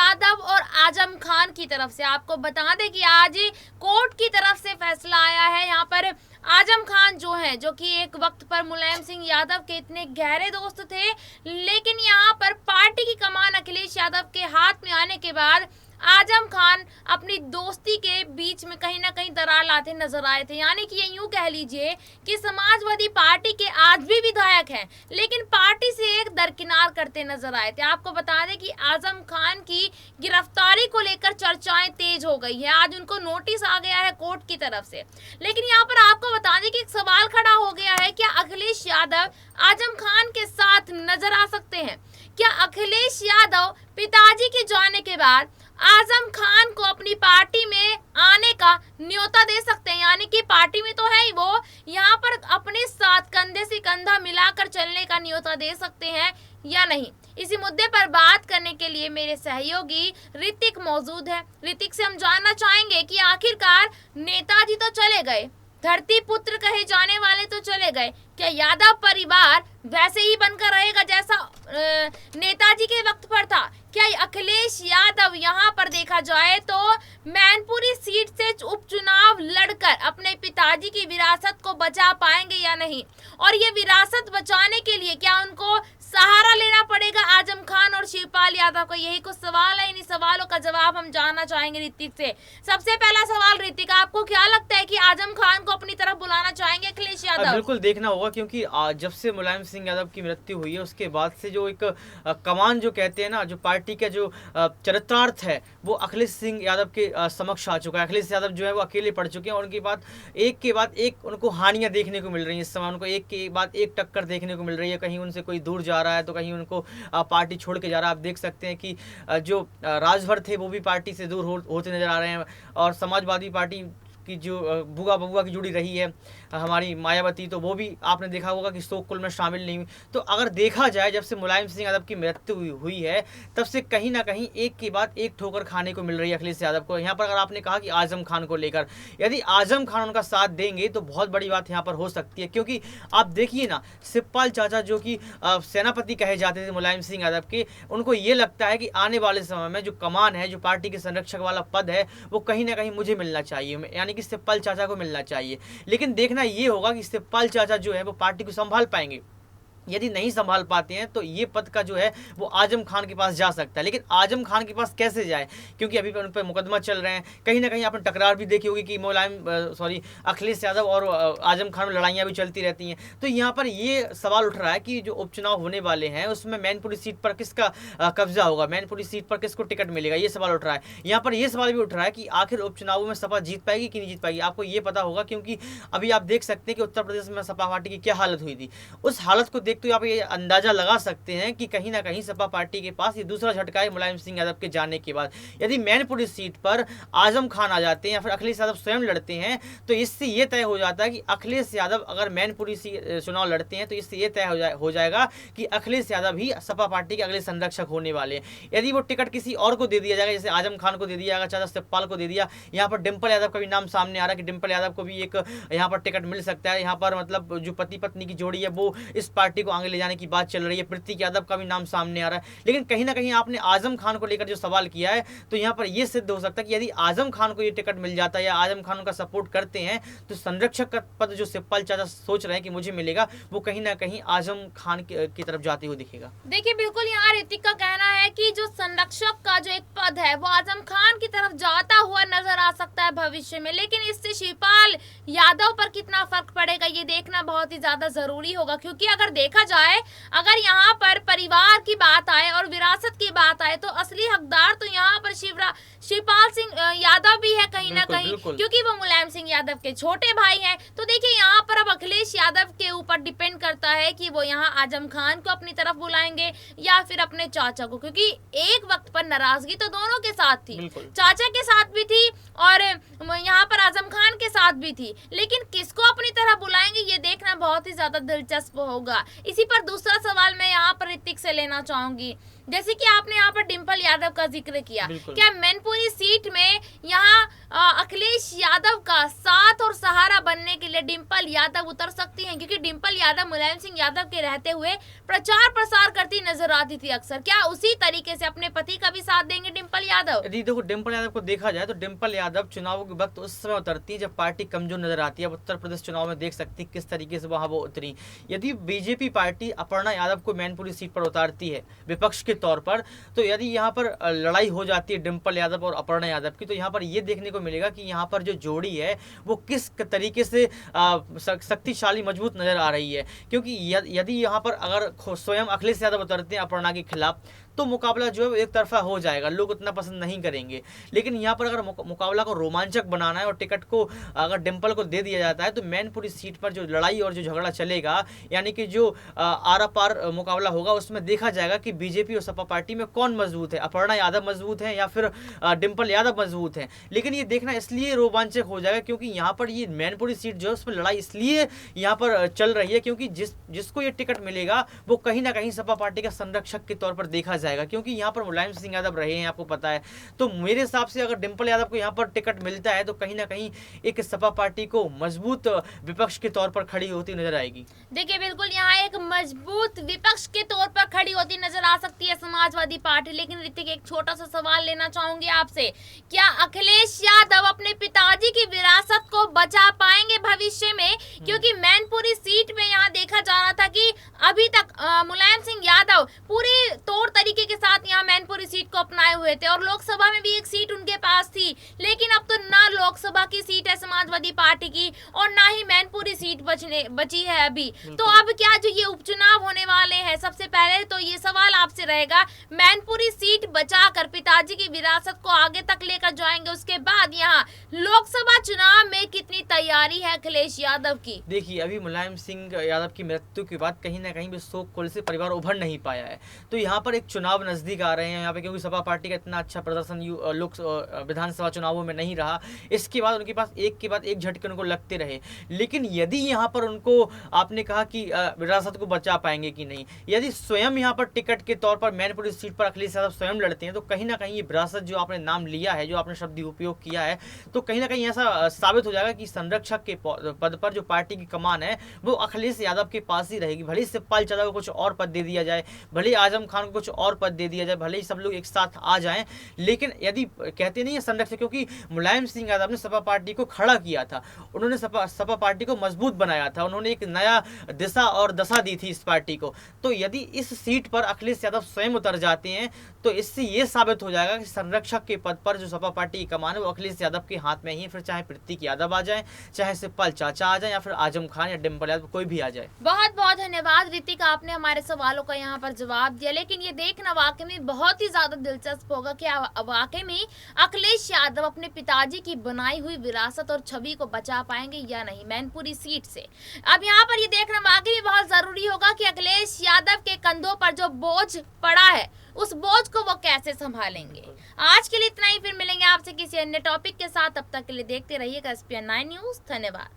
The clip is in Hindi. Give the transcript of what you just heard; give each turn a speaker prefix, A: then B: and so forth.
A: यादव और आजम खान की तरफ से। आपको बता दें कि आज कोर्ट की तरफ से फैसला आया है। यहाँ पर आजम खान जो है, जो कि एक वक्त पर मुलायम सिंह यादव के इतने गहरे दोस्त थे, लेकिन यहाँ पर पार्टी की कमान अखिलेश यादव के हाथ में आने के बाद आजम खान अपनी दोस्ती के बीच में कहीं ना कहीं दरार लाते नजर आए थे। यानी कि ये यूं कह लीजिए कि समाजवादी पार्टी के आज भी विधायक हैं, लेकिन पार्टी से एक दरकिनार करते नजर आए थे। आपको बता दें कि आजम खान की गिरफ्तारी को लेकर चर्चाएं तेज हो गई है। आज उनको नोटिस आ गया है कोर्ट की तरफ से। लेकिन यहाँ पर आपको बता दें कि एक सवाल खड़ा हो गया है, क्या अखिलेश यादव आजम खान के साथ नजर आ सकते हैं? क्या अखिलेश यादव पिताजी के जाने के बाद आजम खान को अपनी पार्टी में आने का न्योता दे सकते हैं? यानी कि पार्टी में तो है ही वो, यहाँ पर अपने साथ कंधे से कंधा मिलाकर चलने का न्योता दे सकते हैं या नहीं? इसी मुद्दे पर बात करने के लिए मेरे सहयोगी ऋतिक मौजूद है। ऋतिक से हम जानना चाहेंगे कि आखिरकार नेताजी तो चले गए, धरती पुत्र कहे जाने वाले तो चले गए, क्या यादव परिवार वैसे ही बनकर रहेगा जैसा नेताजी के वक्त पर था? क्या अखिलेश यादव यहाँ पर देखा जाए तो मैनपुरी सीट से उपचुनाव लड़कर अपने पिताजी की विरासत को बचा पाएंगे या नहीं? और ये विरासत बचाने के लिए क्या उनको सहारा लेना पड़ेगा आजम खान और शिवपाल यादव का? यही कुछ सवाल है। इन्हीं सवालों का जवाब हम जानना चाहेंगे ऋतिक से। सबसे पहला सवाल ऋतिक, आपको क्या लगता है कि आजम खान को अपनी तरफ बुलाना चाहेंगे अखिलेश यादव?
B: बिल्कुल देखना होगा, क्योंकि जब से मुलायम सिंह यादव की मृत्यु हुई है उसके बाद से जो एक कमान जो कहते हैं ना, जो पार्टी का जो चरितार्थ है वो अखिलेश सिंह यादव के समक्ष आ चुका है। अखिलेश यादव जो है वो अकेले पड़ चुके हैं और उनके बाद एक उनको हानियां देखने को मिल रही हैं। इस समय उनको एक के बाद एक टक्कर देखने को मिल रही है। कहीं उनसे कोई दूर जा रहा है तो कहीं उनको पार्टी छोड़ के जा रहा है। आप देख सकते हैं कि जो राजभर थे वो भी पार्टी से दूर होते नजर आ रहे हैं। और समाजवादी पार्टी की जो बुआ बबुआ की जुड़ी रही है हमारी मायावती, तो वो भी आपने देखा होगा कि शोक कुल में शामिल नहीं हुई। तो अगर देखा जाए जब से मुलायम सिंह यादव की मृत्यु हुई है तब से कहीं ना कहीं एक के बाद एक ठोकर खाने को मिल रही है अखिलेश यादव को। यहाँ पर अगर आपने कहा कि आजम खान को लेकर, यदि आजम खान उनका साथ देंगे तो बहुत बड़ी बात यहाँ पर हो सकती है। क्योंकि आप देखिए ना, शिवपाल चाचा जो कि सेनापति कहे जाते थे मुलायम सिंह यादव के, उनको ये लगता है कि आने वाले समय में जो कमान है, जो पार्टी के संरक्षक वाला पद है, वो कहीं ना कहीं मुझे मिलना चाहिए, यानी कि शिवपाल चाचा को मिलना चाहिए। लेकिन देखना ये होगा कि शिवपाल चाचा जो है वो पार्टी को संभाल पाएंगे। यदि नहीं संभाल पाते हैं तो ये पद का जो है वो आजम खान के पास जा सकता है। लेकिन आजम खान के पास कैसे जाए, क्योंकि अभी उन पर मुकदमा चल रहे हैं। कहीं ना कहीं आपने टकरार भी देखी होगी कि अखिलेश यादव और आजम खान में लड़ाइयाँ भी चलती रहती हैं। तो यहाँ पर ये सवाल उठ रहा है कि जो उपचुनाव होने वाले हैं उसमें मैनपुरी सीट पर किसका कब्जा होगा, मैनपुरी सीट पर किसको टिकट मिलेगा, ये सवाल उठ रहा है। यहाँ पर यह सवाल भी उठ रहा है कि आखिर उपचुनावों में सपा जीत पाएगी कि नहीं जीत पाएगी। आपको ये पता होगा क्योंकि अभी आप देख सकते हैं कि उत्तर प्रदेश में सपा पार्टी की क्या हालत हुई थी। उस हालत को देखते हुए आप ये अंदाजा लगा सकते हैं कि कहीं ना कहीं सपा पार्टी के पास ये दूसरा झटका है मुलायम सिंह यादव के जाने के बाद। यदि मैनपुरी सीट पर आजम खान आ जाते हैं या फिर अखिलेश यादव स्वयं लड़ते हैं तो इससे ये तय हो जाता है कि अखिलेश यादव अगर मैनपुरी चुनाव लड़ते हैं तो इससे ये तय हो जाएगा कि अखिलेश यादव ही सपा पार्टी के अगले संरक्षक होने वाले हैं। यदि वो टिकट किसी और को दे दिया जाएगा, जैसे आजम खान को दे दिया जाएगा, चाचा शिवपाल को दे दिया, यहाँ पर डिम्पल यादव का भी नाम सामने आ रहा है कि डिम्पल यादव को भी एक यहाँ पर टिकट मिल सकता है। यहाँ पर मतलब जो पति पत्नी की जोड़ी है वो इस पार्टी को आगे ले जाने की बात चल रही है। प्रतीक यादव का भी नाम सामने आ रहा है। लेकिन कहीं ना कहीं आपने आजम खान को लेकर जो सवाल किया है तो यहाँ पर यह सिद्ध हो सकता है कि यदि आजम खान को ये टिकट मिल जाता है या आजम खान का सपोर्ट करते हैं तो संरक्षक का पद जो शिवपाल चाचा सोच रहे हैं कि मुझे मिलेगा वो कहीं ना कहीं आजम खान की तरफ जाते हुए दिखेगा।
A: देखिए बिल्कुल, यहाँ ऋतिक का कहना है कि जो संरक्षक का जो एक पद है वो आजम खान की तरफ जाता हुआ नजर आ सकता है भविष्य में। लेकिन इससे शिवपाल यादव पर कितना फर्क पड़ेगा ये देखना बहुत ही ज्यादा जरूरी होगा। क्योंकि अगर देखा जाए, अगर यहाँ पर परिवार की बात आए और विरासत की बात आए तो असली हकदार तो यहाँ पर शिवपाल सिंह यादव भी है कहीं ना कहीं, क्योंकि वो मुलायम सिंह यादव के छोटे भाई हैं। तो देखिए यहाँ पर अब अखिलेश यादव के ऊपर डिपेंड करता है कि वो यहाँ आजम खान को अपनी तरफ बुलाएंगे या फिर अपने चाचा को, क्योंकि एक वक्त पर नाराजगी तो दोनों के साथ थी, चाचा के साथ भी थी और यहाँ पर आजम खान के साथ भी थी। लेकिन किसको अपनी तरफ बुलाएंगे ये देखना बहुत ही ज्यादा दिलचस्प होगा। इसी पर दूसरा सवाल मैं यहाँ पर ऋतिक से लेना चाहूंगी। जैसे कि आपने यहाँ पर डिम्पल यादव का जिक्र किया, क्या मैनपुरी सीट में यहाँ अखिलेश यादव का साथ और सहारा बनने के लिए डिम्पल यादव उतर सकती हैं, क्योंकि डिम्पल यादव मुलायम सिंह यादव के रहते हुए प्रचार प्रसार करती नजर आती थी अक्सर। क्या उसी तरीके से अपने पति का भी साथ देंगे डिम्पल यादव?
B: यदि देखो डिम्पल यादव को देखा जाए तो डिम्पल यादव चुनाव के वक्त उस समय उतरती है जब पार्टी कमजोर नजर आती है। अब उत्तर प्रदेश चुनाव में देख सकती किस तरीके से वहां वो उतरी। यदि बीजेपी पार्टी अपर्णा यादव को मैनपुरी सीट पर उतारती है विपक्ष के तौर पर, तो यदि यहाँ पर लड़ाई हो जाती है डिम्पल यादव और अपर्णा यादव की, तो यहाँ पर ये देखने को मिलेगा कि यहाँ पर जो जोड़ी है वो किस तरीके से शक्तिशाली मजबूत नजर आ रही है। क्योंकि यदि यहाँ पर अगर स्वयं अखिलेश यादव उतरते हैं अपर्णा के खिलाफ, तो मुकाबला जो है एक तरफा हो जाएगा, लोग उतना पसंद नहीं करेंगे। लेकिन यहाँ पर अगर मुकाबला को रोमांचक बनाना है और टिकट को अगर डिम्पल को दे दिया जाता है, तो मैनपुरी सीट पर जो लड़ाई और जो झगड़ा चलेगा, यानी कि जो आरा पार मुकाबला होगा, उसमें देखा जाएगा कि बीजेपी और सपा पार्टी में कौन मजबूत है, अपर्णा यादव मजबूत है या फिर डिम्पल यादव मजबूत है। लेकिन ये देखना इसलिए रोमांचक हो जाएगा क्योंकि यहाँ पर ये मैनपुरी सीट जो है उसमें लड़ाई इसलिए यहाँ पर चल रही है क्योंकि जिसको ये टिकट मिलेगा वो कहीं ना कहीं सपा पार्टी का संरक्षक के तौर पर देखा जाएगा, क्योंकि यहाँ पर मुलायम सिंह यादव रहे हैं, आपको पता है। तो मेरे हिसाब से अगर डिम्पल यादव को यहाँ पर टिकट मिलता है तो कहीं ना कहीं एक सपा पार्टी को मजबूत विपक्ष के तौर पर खड़ी होती नजर आएगी।
A: देखिए बिल्कुल यहाँ एक मजबूत विपक्ष के तौर पर खड़ी होती नजर आ सकती है समाजवादी पार्टी। लेकिन ऋतिक, एक छोटा सा सवाल लेना चाहूंगी आपसे, क्या अखिलेश यादव अपने पिताजी की विरासत को बचा पाएंगे भविष्य में? क्योंकि मैनपुरी सीट में यहाँ देखा जा रहा था कि अभी तक मुलायम सिंह यादव पूरी तौर तरीके के साथ यहाँ मैनपुरी सीट को अपनाए हुए थे और लोकसभा में भी एक सीट उनके पास थी। लेकिन अब तो ना लोकसभा की सीट है समाजवादी पार्टी की और ना ही मैनपुरी सीट बची है अभी। तो अब क्या जो ये उपचुनाव होने वाले हैं, सबसे पहले तो ये सवाल आपसे रहेगा, मैनपुरी सीट बचाकर पिताजी की विरासत को आगे तक लेकर जाएंगे, उसके बाद यहाँ लोकसभा चुनाव में कितनी तैयारी है अखिलेश यादव की?
B: देखिए अभी मुलायम सिंह यादव की मृत्यु के बाद कहीं ना कहीं भी शोक कुल से परिवार उभर नहीं पाया है। तो यहाँ पर एक चुनाव नजदीक आ रहे हैं यहाँ पे, क्योंकि सपा पार्टी का इतना अच्छा प्रदर्शन लोक विधानसभा चुनावों में नहीं रहा। इसके बाद उनके पास एक के बाद एक झटके उनको लगते रहे। लेकिन यदि यहाँ पर उनको, आपने कहा कि विरासत को बचा पाएंगे कि नहीं, यदि स्वयं यहाँ पर टिकट के तौर पर मैनपुरी सीट पर अखिलेश यादव स्वयं लड़ते हैं, तो कहीं ना कहीं ये विरासत जो आपने नाम लिया है, जो आपने शब्द उपयोग किया है, तो कहीं ना कहीं ऐसा साबित हो जाएगा कि संरक्षक के पद पर जो पार्टी की कमान है वो अखिलेश यादव के पास ही रहेगी। भले ही शिवपाल यादव को कुछ और पद दे दिया जाए, भले ही आजम खान को कुछ और पद दे दिया जाए, भले ही सब लोग एक साथ आ जाएं, लेकिन यदि कहते नहीं है संरक्षक, क्योंकि मुलायम सिंह यादव ने सपा पार्टी को खड़ा किया था, उन्होंने सपा पार्टी को मजबूत बनाया था, उन्होंने एक नया दिशा और दशा दी थी इस पार्टी को। तो यदि इस सीट पर अखिलेश यादव स्वयं उतर जाते हैं तो इससे ये साबित हो जाएगा कि संरक्षक के पद पर जो सपा पार्टी की कमान है वो अखिलेश यादव के हाथ में ही है। फिर चाहे प्रतीक यादव आ जाए, चाहे शिवपाल चाचा आ जाए, या फिर आजम खान या डिम्पल यादव, कोई भी आ जाए।
A: बहुत बहुत धन्यवाद ऋतिक, आपने हमारे सवालों का यहाँ पर जवाब दिया। लेकिन ये देखना वाकई में बहुत ही ज्यादा दिलचस्प होगा कि वाकई में अखिलेश यादव अपने पिताजी की बनाई हुई विरासत और छवि को बचा पाएंगे या नहीं मैनपुरी सीट से। अब यहाँ पर ये देखना वाकई में बहुत जरूरी होगा कि अखिलेश यादव के कंधों पर जो बोझ पड़ा है उस बोझ को वो कैसे संभालेंगे। आज के लिए इतना ही, फिर मिलेंगे आपसे किसी अन्य टॉपिक के साथ। तब तक के लिए देखते रहिएगा SPN9 न्यूज। धन्यवाद।